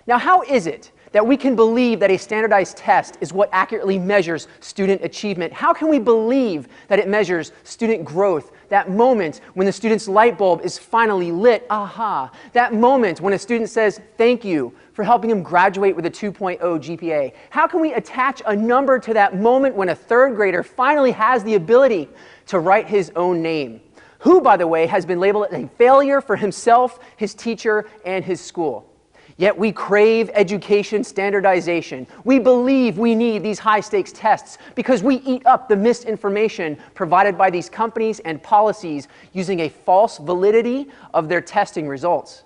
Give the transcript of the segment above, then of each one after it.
Now, how is it that we can believe that a standardized test is what accurately measures student achievement? How can we believe that it measures student growth? That moment when the student's light bulb is finally lit, aha. That moment when a student says, thank you for helping him graduate with a 2.0 GPA. How can we attach a number to that moment when a third grader finally has the ability to write his own name? Who, by the way, has been labeled as a failure for himself, his teacher, and his school. Yet we crave education standardization. We believe we need these high-stakes tests because we eat up the misinformation provided by these companies and policies using a false validity of their testing results.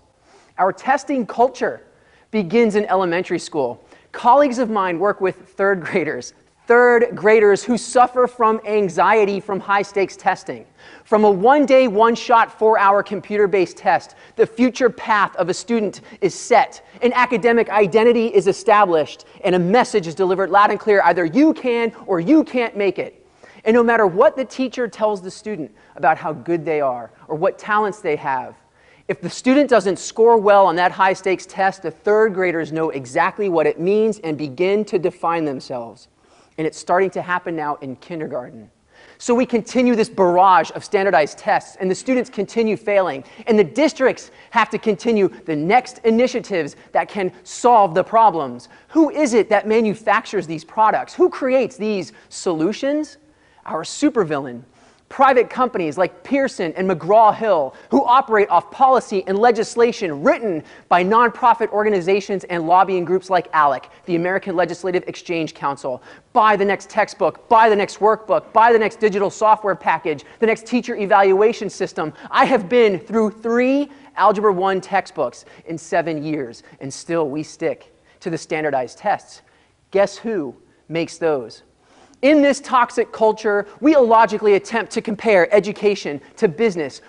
Our testing culture begins in elementary school. Colleagues of mine work with third graders who suffer from anxiety from high-stakes testing. From a one-day, one-shot, 4-hour computer-based test, the future path of a student is set, an academic identity is established, and a message is delivered loud and clear, either you can or you can't make it. And no matter what the teacher tells the student about how good they are or what talents they have, if the student doesn't score well on that high-stakes test, the third graders know exactly what it means and begin to define themselves. And it's starting to happen now in kindergarten. So we continue this barrage of standardized tests, and the students continue failing, and the districts have to continue the next initiatives that can solve the problems. Who is it that manufactures these products? Who creates these solutions? Our supervillain. Private companies like Pearson and McGraw-Hill, who operate off policy and legislation written by nonprofit organizations and lobbying groups like ALEC, the American Legislative Exchange Council. Buy the next textbook, buy the next workbook, buy the next digital software package, the next teacher evaluation system. I have been through 3 Algebra 1 textbooks in 7 years, and still we stick to the standardized tests. Guess who makes those? In this toxic culture, we illogically attempt to compare education to business.